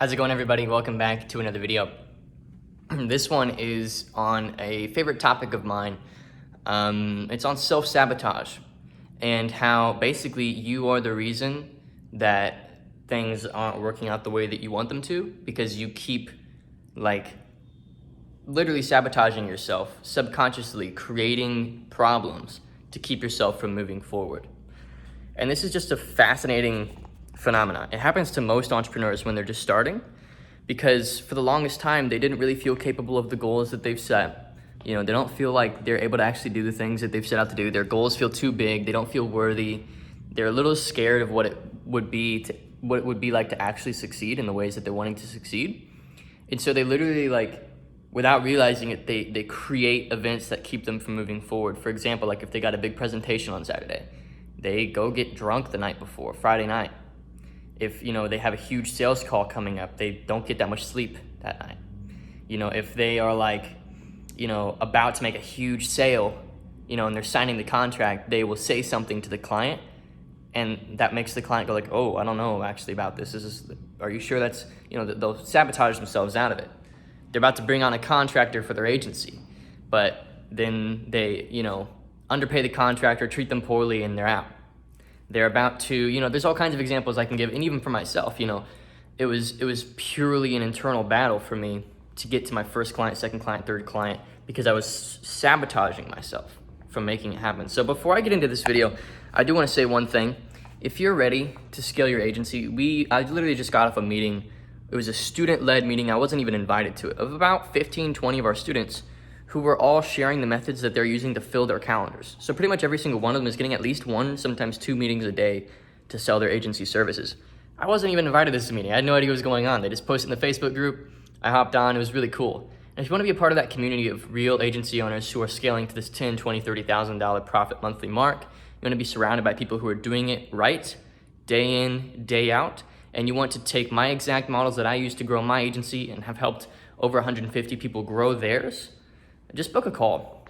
How's it going, everybody? Welcome back to another video. This one is on a favorite topic of mine. It's on self-sabotage and how basically you are the reason that things aren't working out the way that you want them to, because you keep literally sabotaging yourself, subconsciously creating problems to keep yourself from moving forward. And this is just a fascinating phenomenon. It happens to most entrepreneurs when they're just starting, because for the longest time they didn't really feel capable of the goals that they've set. They don't feel like they're able to actually do the things that they've set out to do. Their goals feel too big. They don't feel worthy. They're a little scared of what it would be like to actually succeed in the ways that they're wanting to succeed. And so they literally, without realizing it, they create events that keep them from moving forward. For example, if they got a big presentation on Saturday, they go get drunk the night before, Friday night. If they have a huge sales call coming up, they don't get that much sleep that night. If they are about to make a huge sale, and they're signing the contract, they will say something to the client, and that makes the client go oh, I don't know actually about this. Are you sure that's, they'll sabotage themselves out of it. They're about to bring on a contractor for their agency, but then they, underpay the contractor, treat them poorly, and they're out. They're about to, there's all kinds of examples I can give, and even for myself, it was purely an internal battle for me to get to my first client, second client, third client, because I was sabotaging myself from making it happen. So before I get into this video, I do want to say one thing. If you're ready to scale your agency, I literally just got off a meeting. It was a student-led meeting. I wasn't even invited to it, of about 15, 20 of our students who were all sharing the methods that they're using to fill their calendars. So pretty much every single one of them is getting at least one, sometimes two meetings a day to sell their agency services. I wasn't even invited to this meeting. I had no idea what was going on. They just posted in the Facebook group. I hopped on. It was really cool. And if you want to be a part of that community of real agency owners who are scaling to this $10,000, $20,000, $30,000 profit monthly mark, you want to be surrounded by people who are doing it right, day in, day out, and you want to take my exact models that I use to grow my agency and have helped over 150 people grow theirs, just book a call.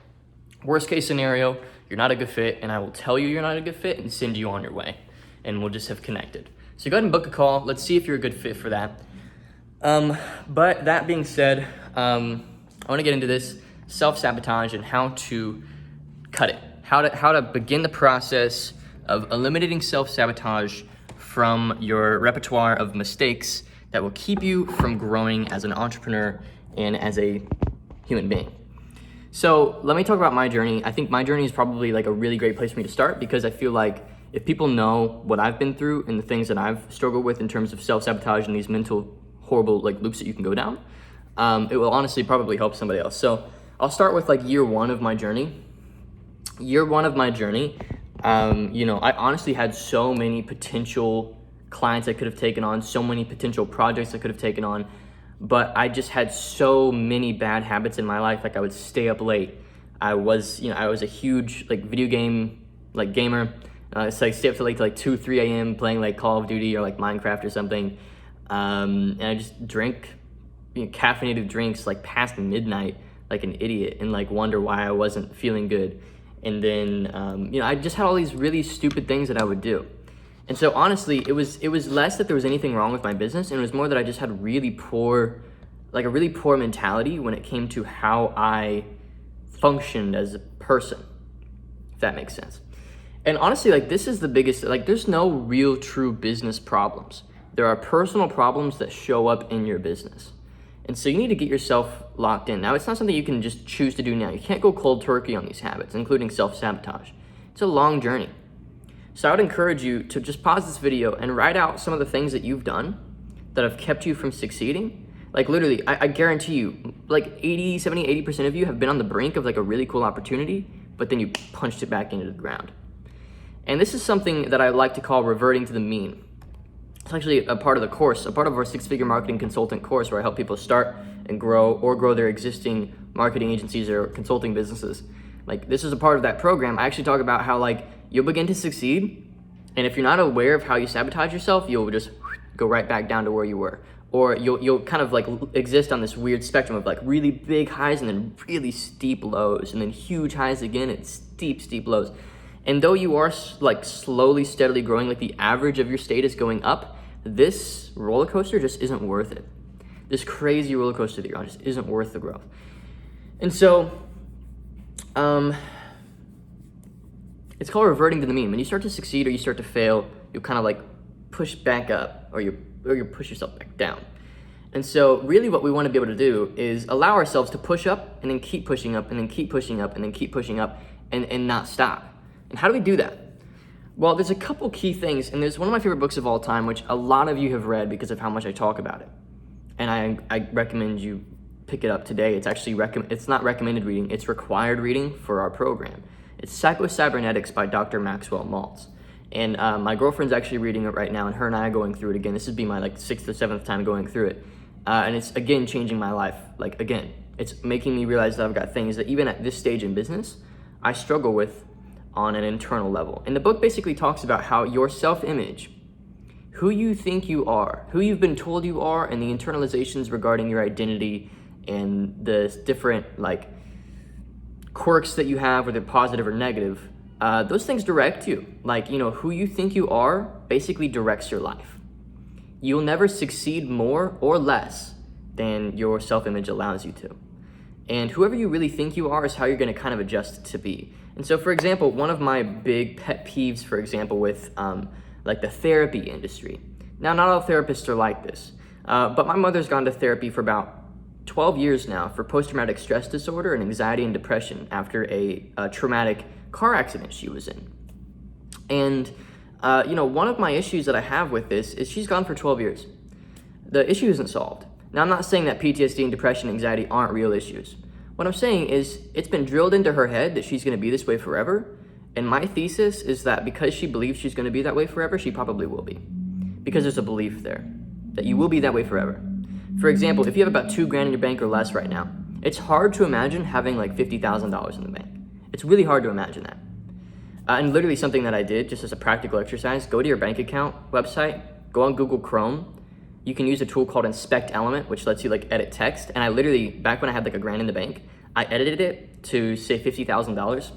Worst case scenario, you're not a good fit, and I will tell you you're not a good fit and send you on your way, and we'll just have connected. So go ahead and book a call. Let's see if you're a good fit for that. But that being said, I want to get into this self-sabotage and how to cut it, how to begin the process of eliminating self-sabotage from your repertoire of mistakes that will keep you from growing as an entrepreneur and as a human being. So let me talk about my journey. I think my journey is probably a really great place for me to start, because I feel like if people know what I've been through and the things that I've struggled with in terms of self-sabotage and these mental horrible loops that you can go down, it will honestly probably help somebody else. So I'll start with year one of my journey. Year one of my journey, I honestly had so many potential clients I could have taken on, so many potential projects I could have taken on, but I just had so many bad habits in my life. I would stay up late. I was a huge video game gamer. Stay up till late, 2, 3 a.m. playing Call of Duty or Minecraft or something. And I just drink caffeinated drinks past midnight like an idiot, and wonder why I wasn't feeling good. And then I just had all these really stupid things that I would do. And so honestly, it was less that there was anything wrong with my business, and it was more that I just had a really poor mentality when it came to how I functioned as a person, if that makes sense. And honestly, this is the biggest, there's no real true business problems. There are personal problems that show up in your business. And so you need to get yourself locked in. Now, it's not something you can just choose to do now. You can't go cold turkey on these habits, including self-sabotage. It's a long journey. So I would encourage you to just pause this video and write out some of the things that you've done that have kept you from succeeding. Literally, I guarantee you, 80, 70, 80% of you have been on the brink of a really cool opportunity, but then you punched it back into the ground. And this is something that I like to call reverting to the mean. It's actually a part of the course, a part of our 6-figure marketing consultant course, where I help people start and grow their existing marketing agencies or consulting businesses. This is a part of that program. I actually talk about how you'll begin to succeed, and if you're not aware of how you sabotage yourself, you'll just go right back down to where you were. Or you'll kind of exist on this weird spectrum of really big highs and then really steep lows, and then huge highs again and steep lows. And though you are slowly, steadily growing, the average of your state is going up, this roller coaster just isn't worth it. This crazy roller coaster that you're on just isn't worth the growth. And so, it's called reverting to the mean. When you start to succeed or you start to fail, you kind of like push back up, or you push yourself back down. And so really what we want to be able to do is allow ourselves to push up and then keep pushing up and then keep pushing up and then keep pushing up and not stop. And how do we do that? Well, there's a couple key things, and there's one of my favorite books of all time, which a lot of you have read because of how much I talk about it. And I recommend you pick it up today. It's actually it's not recommended reading, it's required reading for our program. It's Psycho-Cybernetics by Dr. Maxwell Maltz. And my girlfriend's actually reading it right now, and her and I are going through it again. This would be my like 6th or 7th time going through it. And it's, again, changing my life. Like, again, it's making me realize that I've got things that even at this stage in business, I struggle with on an internal level. And the book basically talks about how your self-image, who you think you are, who you've been told you are, and the internalizations regarding your identity and the different, like, quirks that you have, whether positive or negative, those things direct you. Like, you know, who you think you are basically directs your life. You'll never succeed more or less than your self-image allows you to. And whoever you really think you are is how you're going to kind of adjust to be. And so, for example, one of my big pet peeves, for example, with like the therapy industry. Now, not all therapists are like this, but my mother's gone to therapy for about 12 years now for post-traumatic stress disorder and anxiety and depression after a traumatic car accident she was in. And you know, one of my issues that I have with this is she's gone for 12 years. The issue isn't solved. Now, I'm not saying that PTSD and depression and anxiety aren't real issues. What I'm saying is it's been drilled into her head that she's going to be this way forever. And my thesis is that because she believes she's going to be that way forever, she probably will be. Because there's a belief there that you will be that way forever. For example, if you have about $2,000 in your bank or less right now, it's hard to imagine having like $50,000 in the bank. It's really hard to imagine that. And literally something that I did just as a practical exercise, go to your bank account website, go on Google Chrome. You can use a tool called Inspect Element, which lets you like edit text. And I literally, back when I had like $1,000 in the bank, I edited it to say $50,000,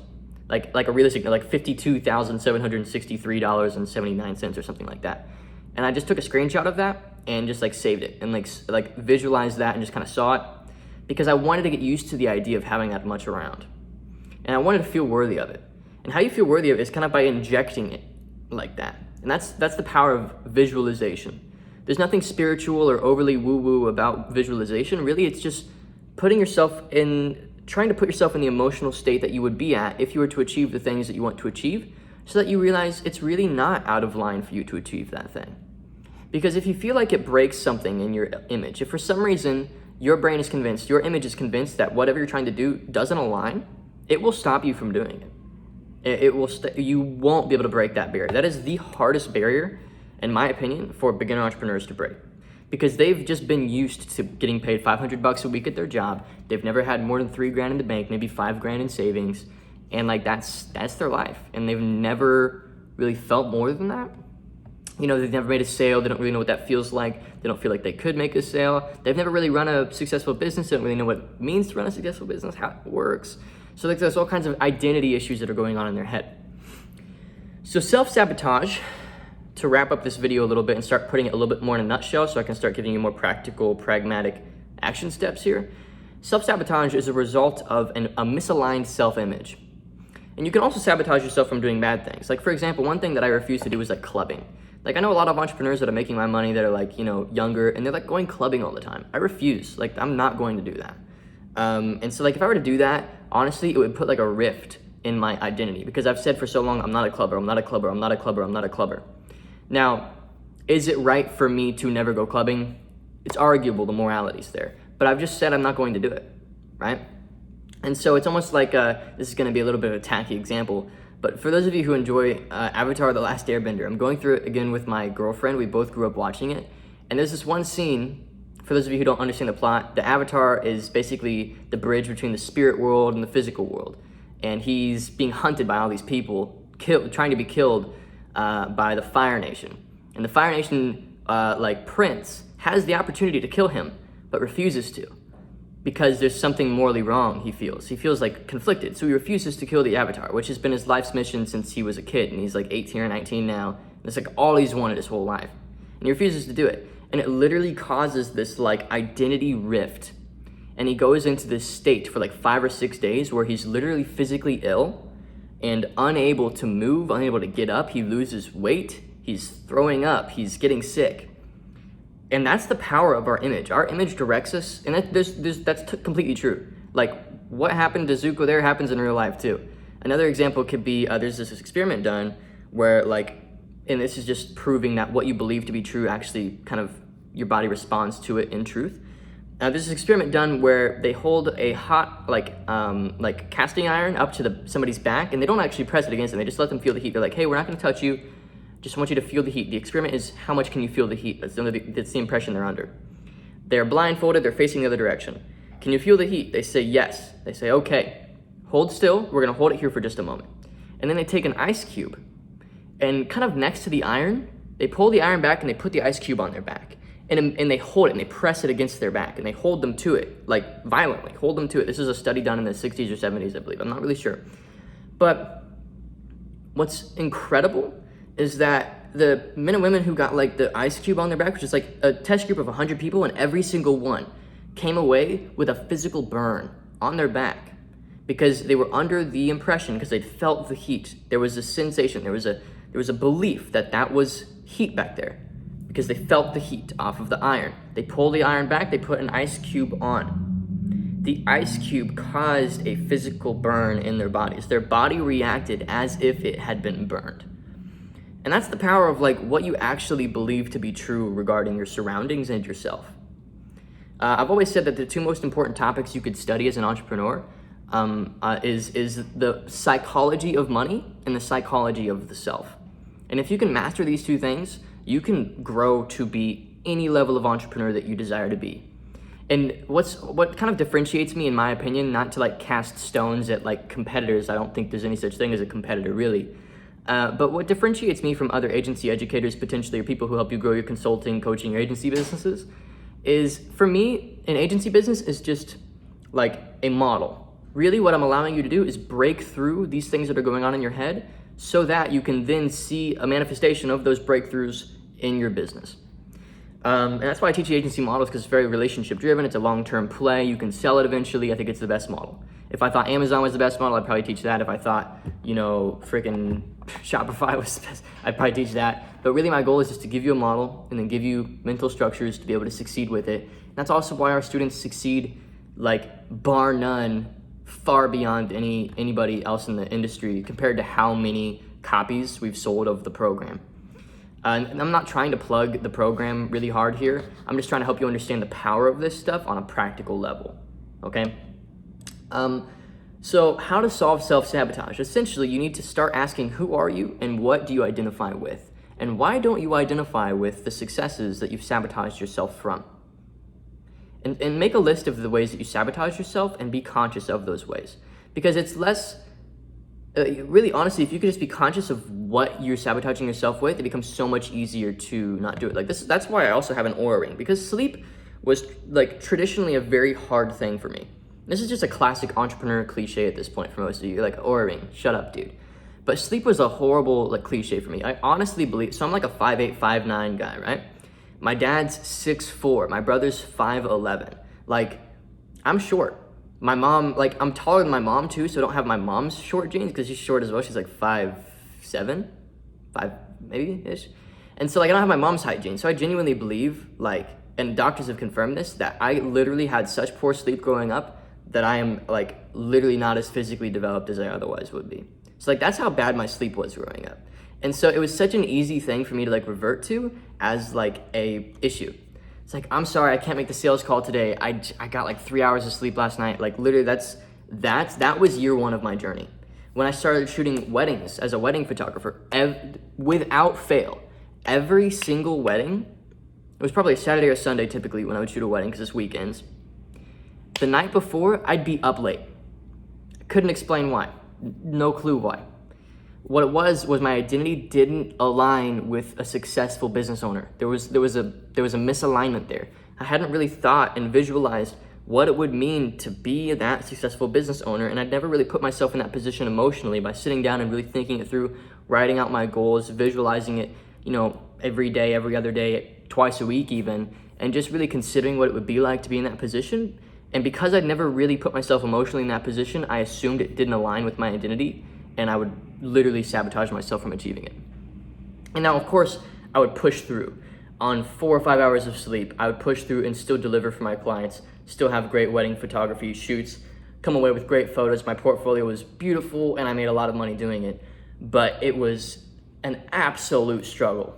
like a realistic, like $52,763.79 or something like that. And I just took a screenshot of that and just like saved it and like visualized that and just kind of saw it because I wanted to get used to the idea of having that much around. And I wanted to feel worthy of it. And how you feel worthy of it is kind of by injecting it like that. And that's the power of visualization. There's nothing spiritual or overly woo-woo about visualization. Really, it's just trying to put yourself in the emotional state that you would be at if you were to achieve the things that you want to achieve, so that you realize it's really not out of line for you to achieve that thing. Because if you feel like it breaks something in your image, if for some reason your brain is convinced, your image is convinced that whatever you're trying to do doesn't align, it will stop you from doing it. You won't be able to break that barrier. That is the hardest barrier, in my opinion, for beginner entrepreneurs to break. Because they've just been used to getting paid $500 a week at their job. They've never had more than $3,000 in the bank, maybe $5,000 in savings. And like that's their life. And they've never really felt more than that. You know, they've never made a sale. They don't really know what that feels like. They don't feel like they could make a sale. They've never really run a successful business. They don't really know what it means to run a successful business, how it works. So like there's all kinds of identity issues that are going on in their head. So self-sabotage, to wrap up this video a little bit and start putting it a little bit more in a nutshell so I can start giving you more practical, pragmatic action steps here. Self-sabotage is a result of a misaligned self-image. And you can also sabotage yourself from doing bad things. Like, for example, one thing that I refuse to do is like clubbing. Like, I know a lot of entrepreneurs that are making my money that are like, you know, younger, and they're like going clubbing all the time. I refuse. Like, I'm not going to do that. And so like, if I were to do that, honestly, it would put like a rift in my identity because I've said for so long, I'm not a clubber, I'm not a clubber, I'm not a clubber, I'm not a clubber. Now, is it right for me to never go clubbing? It's arguable, the morality's there. But I've just said I'm not going to do it, right? And so it's almost like, this is gonna be a little bit of a tacky example, but for those of you who enjoy Avatar: The Last Airbender, I'm going through it again with my girlfriend. We both grew up watching it. And there's this one scene, for those of you who don't understand the plot, the Avatar is basically the bridge between the spirit world and the physical world. And he's being hunted by all these people, trying to be killed by the Fire Nation. And the Fire Nation, like Prince, has the opportunity to kill him, but refuses to. Because there's something morally wrong, he feels. He feels like conflicted, so he refuses to kill the Avatar, which has been his life's mission since he was a kid, and he's like 18 or 19 now. And it's like all he's wanted his whole life. and he refuses to do it. And it literally causes this like identity rift. And he goes into this state for like 5 or 6 days where he's literally physically ill and unable to move, unable to get up. He loses weight, he's throwing up, he's getting sick. And that's the power of our image. Our image directs us, and that's completely true. Like, what happened to Zuko there happens in real life too. Another example could be, there's this experiment done where like, and this is just proving that what you believe to be true actually kind of, your body responds to it in truth. There's this experiment done where they hold a hot, like casting iron up to somebody's back, and they don't actually press it against them. They just let them feel the heat. They're like, hey, we're not gonna touch you. Just want you to feel the heat. The experiment is how much can you feel the heat? That's the impression they're under. They're blindfolded, they're facing the other direction. Can you feel the heat? They say yes. They say, okay, hold still. We're gonna hold it here for just a moment. And then they take an ice cube and kind of next to the iron, they pull the iron back and they put the ice cube on their back. And they hold it and they press it against their back and they hold them to it, like violently, hold them to it. This is a study done in the 60s or 70s, I believe. I'm not really sure. But what's incredible is that the men and women who got like the ice cube on their back, which is like a test group of 100 people, and every single one came away with a physical burn on their back because they were under the impression, because they'd felt the heat. There was a sensation, there was a belief that was heat back there, because they felt the heat off of the iron. They pulled the iron back, they put an ice cube on. The ice cube caused a physical burn in their bodies. Their body reacted as if it had been burned. And that's the power of like what you actually believe to be true regarding your surroundings and yourself. I've always said that the two most important topics you could study as an entrepreneur is the psychology of money and the psychology of the self. And if you can master these two things, you can grow to be any level of entrepreneur that you desire to be. And what kind of differentiates me, in my opinion, not to like cast stones at like competitors, I don't think there's any such thing as a competitor really, but what differentiates me from other agency educators potentially, or people who help you grow your consulting, coaching, or agency businesses, is for me, an agency business is just like a model. Really what I'm allowing you to do is break through these things that are going on in your head so that you can then see a manifestation of those breakthroughs in your business. And that's why I teach agency models, because it's very relationship driven. It's a long-term play. You can sell it eventually. I think it's the best model. If I thought Amazon was the best model, I'd probably teach that. If I thought, freaking Shopify was the best, I'd probably teach that. But really my goal is just to give you a model and then give you mental structures to be able to succeed with it. And that's also why our students succeed, like bar none, far beyond anybody else in the industry compared to how many copies we've sold of the program. And I'm not trying to plug the program really hard here. I'm just trying to help you understand the power of this stuff on a practical level, okay? So how to solve self-sabotage? Essentially, you need to start asking, who are you and what do you identify with? And why don't you identify with the successes that you've sabotaged yourself from? And make a list of the ways that you sabotage yourself and be conscious of those ways. Because it's less, really honestly, if you could just be conscious of what you're sabotaging yourself with, it becomes so much easier to not do it. Like this, that's why I also have an Oura ring, because sleep was like traditionally a very hard thing for me. This is just a classic entrepreneur cliche at this point for most of you, like Oura ring, shut up, dude. But sleep was a horrible like cliche for me. I honestly believe, so I'm like a 5'8", 5'9" guy, right? My dad's 6'4", my brother's 5'11". Like, I'm short. My mom, like, I'm taller than my mom too, so I don't have my mom's short genes because she's short as well. She's like 5'7", 5 maybe-ish. And so, like, I don't have my mom's height genes. So I genuinely believe, like, and doctors have confirmed this, that I literally had such poor sleep growing up that I am, like, literally not as physically developed as I otherwise would be. So, like, that's how bad my sleep was growing up. And so it was such an easy thing for me to like revert to as like a issue. It's like, I'm sorry, I can't make the sales call today. I got like 3 hours of sleep last night. Like literally that was year one of my journey. When I started shooting weddings as a wedding photographer, without fail, every single wedding, it was probably a Saturday or Sunday typically when I would shoot a wedding because it's weekends. The night before, I'd be up late. I couldn't explain why. No clue why. What it was my identity didn't align with a successful business owner. There was a misalignment there. I hadn't really thought and visualized what it would mean to be that successful business owner, and I'd never really put myself in that position emotionally by sitting down and really thinking it through, writing out my goals, visualizing it, every day, every other day, twice a week even, and just really considering what it would be like to be in that position. And because I'd never really put myself emotionally in that position, I assumed it didn't align with my identity, and I would literally sabotage myself from achieving it. And now, of course, I would push through. On 4 or 5 hours of sleep, I would push through and still deliver for my clients, still have great wedding photography shoots, come away with great photos. My portfolio was beautiful, and I made a lot of money doing it. But it was an absolute struggle.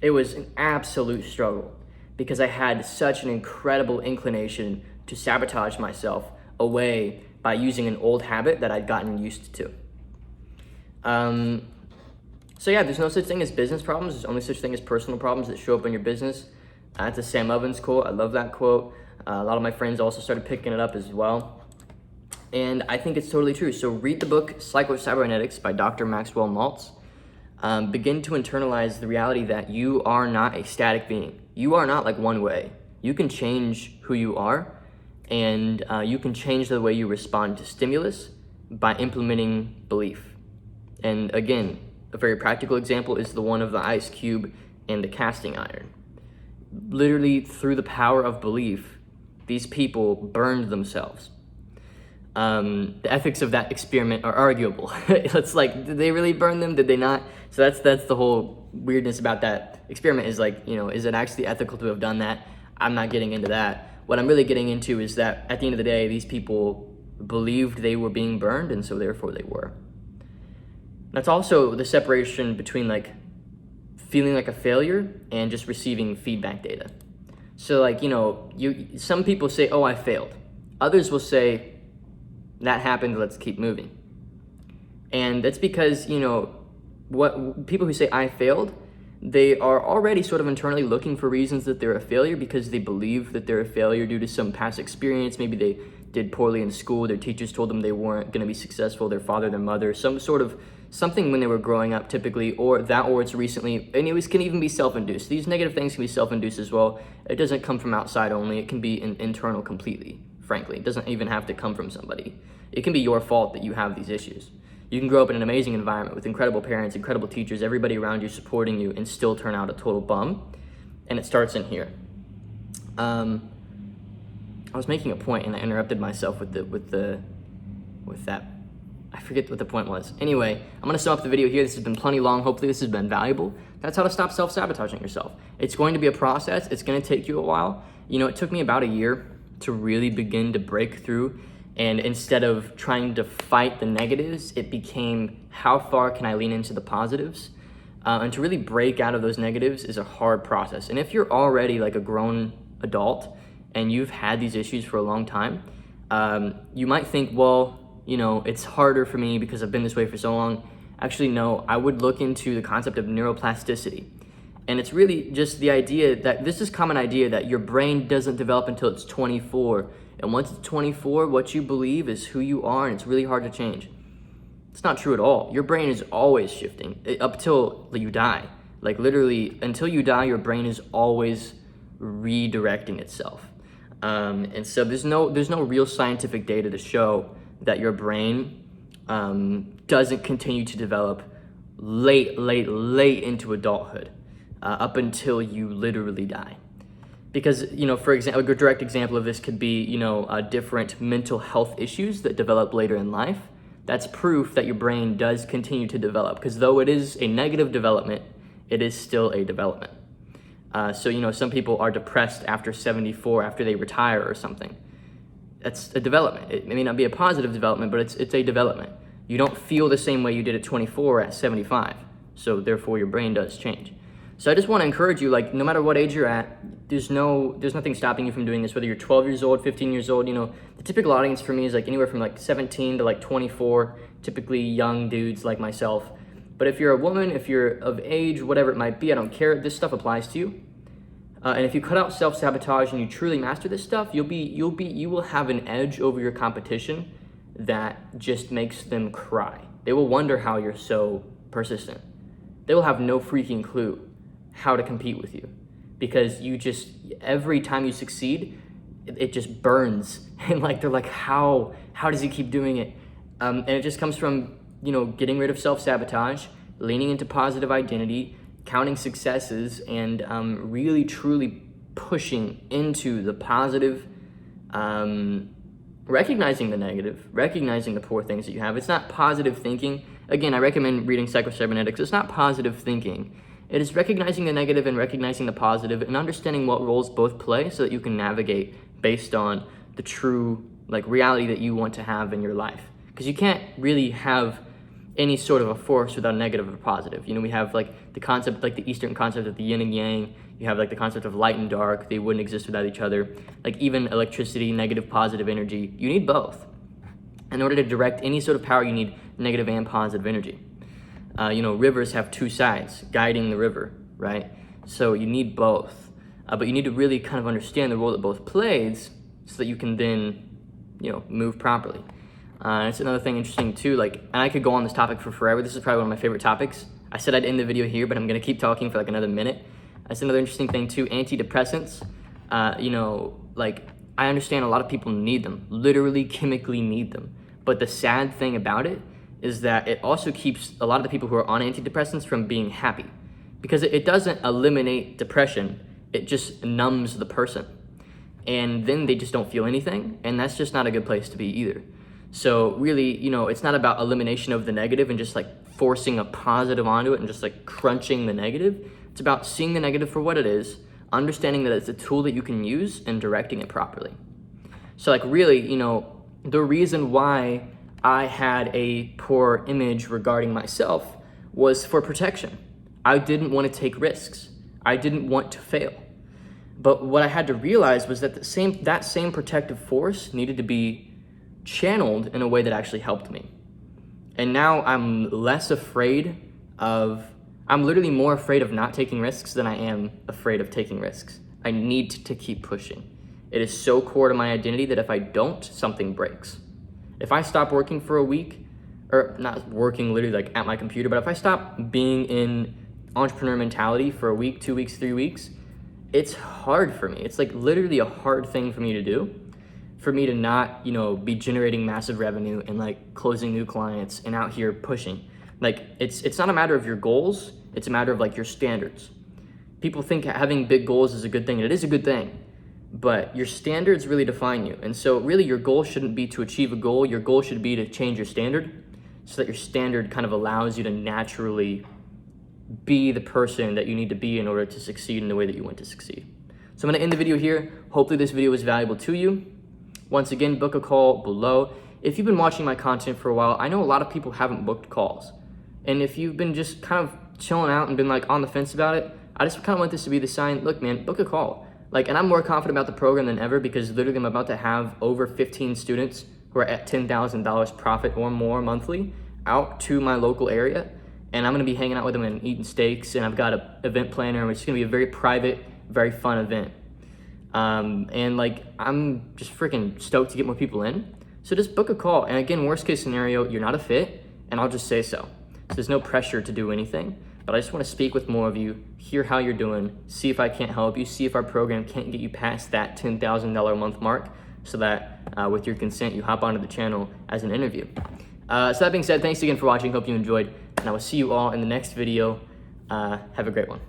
It was an absolute struggle because I had such an incredible inclination to sabotage myself away by using an old habit that I'd gotten used to. So yeah, there's no such thing as business problems. There's only such thing as personal problems that show up in your business. That's a Sam Ovens quote. I love that quote. A lot of my friends also started picking it up as well. And I think it's totally true. So read the book Psycho-Cybernetics by Dr. Maxwell Maltz. Begin to internalize the reality that you are not a static being. You are not like one way. You can change who you are, and you can change the way you respond to stimulus by implementing belief. And again, a very practical example is the one of the ice cube and the casting iron. Literally, through the power of belief, these people burned themselves. The ethics of that experiment are arguable. It's like, did they really burn them? Did they not? So that's the whole weirdness about that experiment is like, is it actually ethical to have done that? I'm not getting into that. What I'm really getting into is that at the end of the day, these people believed they were being burned, and so therefore they were. That's also the separation between like feeling like a failure and just receiving feedback data. So like, some people say, oh, I failed. Others will say, that happened, let's keep moving. And that's because, what people who say I failed, they are already sort of internally looking for reasons that they're a failure because they believe that they're a failure due to some past experience. Maybe they did poorly in school, their teachers told them they weren't going to be successful, their father, their mother, something when they were growing up typically, or it's recently, and it can even be self-induced. These negative things can be self-induced as well. It doesn't come from outside only, it can be internal completely, frankly. It doesn't even have to come from somebody. It can be your fault that you have these issues. You can grow up in an amazing environment with incredible parents, incredible teachers, everybody around you supporting you, and still turn out a total bum. And it starts in here. I was making a point and I interrupted myself with that. I forget what the point was. Anyway, I'm gonna sum up the video here. This has been plenty long. Hopefully this has been valuable. That's how to stop self-sabotaging yourself. It's going to be a process. It's gonna take you a while. It took me about a year to really begin to break through. And instead of trying to fight the negatives, it became how far can I lean into the positives? And to really break out of those negatives is a hard process. And if you're already like a grown adult and you've had these issues for a long time, you might think, well, it's harder for me because I've been this way for so long. Actually, no, I would look into the concept of neuroplasticity. And it's really just the idea that this is common idea that your brain doesn't develop until it's 24. And once it's 24, what you believe is who you are, and it's really hard to change. It's not true at all. Your brain is always shifting up till you die. Like literally, until you die, your brain is always redirecting itself. And so there's no real scientific data to show that your brain doesn't continue to develop late into adulthood up until you literally die. Because, for example, a direct example of this could be, different mental health issues that develop later in life. That's proof that your brain does continue to develop, because though it is a negative development, it is still a development. So, some people are depressed after 74, after they retire or something. That's a development. It may not be a positive development, but it's a development. You don't feel the same way you did at 24 or at 75. So therefore your brain does change. So I just want to encourage you, like, no matter what age you're at, there's nothing stopping you from doing this, whether you're 12 years old, 15 years old. The typical audience for me is like anywhere from like 17 to like 24, typically young dudes like myself. But if you're a woman, if you're of age, whatever it might be, I don't care. This stuff applies to you. And if you cut out self-sabotage and you truly master this stuff, you will have an edge over your competition that just makes them cry. They will wonder how you're so persistent. They will have no freaking clue how to compete with you, because every time you succeed, it just burns. And like, they're like, how does he keep doing it? And it just comes from, getting rid of self-sabotage, leaning into positive identity, counting successes and really truly pushing into the positive, recognizing the negative, recognizing the poor things that you have. It's not positive thinking. Again, I recommend reading Psycho-Cybernetics. It's not positive thinking. It is recognizing the negative and recognizing the positive and understanding what roles both play so that you can navigate based on the true reality that you want to have in your life. Because you can't really have any sort of a force without a negative or positive. We have the concept, the Eastern concept of the yin and yang. You have the concept of light and dark. They wouldn't exist without each other. Even electricity, negative, positive energy. You need both. In order to direct any sort of power, you need negative and positive energy. Rivers have two sides guiding the river, right? So you need both. But you need to really kind of understand the role that both plays so that you can then, move properly. It's another thing interesting too, and I could go on this topic for forever. This is probably one of my favorite topics. I said I'd end the video here, but I'm gonna keep talking for another minute. That's another interesting thing too, antidepressants. I understand a lot of people need them, literally chemically need them. But the sad thing about it is that it also keeps a lot of the people who are on antidepressants from being happy. Because it doesn't eliminate depression, it just numbs the person. And then they just don't feel anything, and that's just not a good place to be either. So really, it's not about elimination of the negative and just forcing a positive onto it and just crunching the negative. It's about seeing the negative for what it is, understanding that it's a tool that you can use and directing it properly. So really, the reason why I had a poor image regarding myself was for protection. I didn't want to take risks. I didn't want to fail. But what I had to realize was that that same protective force needed to be channeled in a way that actually helped me. And now I'm literally more afraid of not taking risks than I am afraid of taking risks. I need to keep pushing. It is so core to my identity that if I don't, something breaks. If I stop working for a week, or not working literally at my computer, but if I stop being in entrepreneur mentality for a week, 2 weeks, 3 weeks, it's hard for me. It's literally a hard thing for me to do. For me to not, be generating massive revenue and closing new clients and out here pushing. It's not a matter of your goals, it's a matter of your standards. People think having big goals is a good thing, and it is a good thing, but your standards really define you. And so really your goal shouldn't be to achieve a goal, your goal should be to change your standard so that your standard kind of allows you to naturally be the person that you need to be in order to succeed in the way that you want to succeed. So I'm gonna end the video here. Hopefully this video was valuable to you. Once again, book a call below. If you've been watching my content for a while, I know a lot of people haven't booked calls. And if you've been just kind of chilling out and been on the fence about it, I just kind of want this to be the sign, look man, book a call. And I'm more confident about the program than ever because literally I'm about to have over 15 students who are at $10,000 profit or more monthly out to my local area. And I'm gonna be hanging out with them and eating steaks, and I've got an event planner, which is gonna be a very private, very fun event. I'm just freaking stoked to get more people in. So just book a call. And again, worst case scenario, you're not a fit, and I'll just say so. So there's no pressure to do anything, but I just want to speak with more of you, hear how you're doing, see if I can't help you, see if our program can't get you past that $10,000 a month mark so that with your consent, you hop onto the channel as an interview. So that being said, thanks again for watching. Hope you enjoyed, and I will see you all in the next video. Have a great one.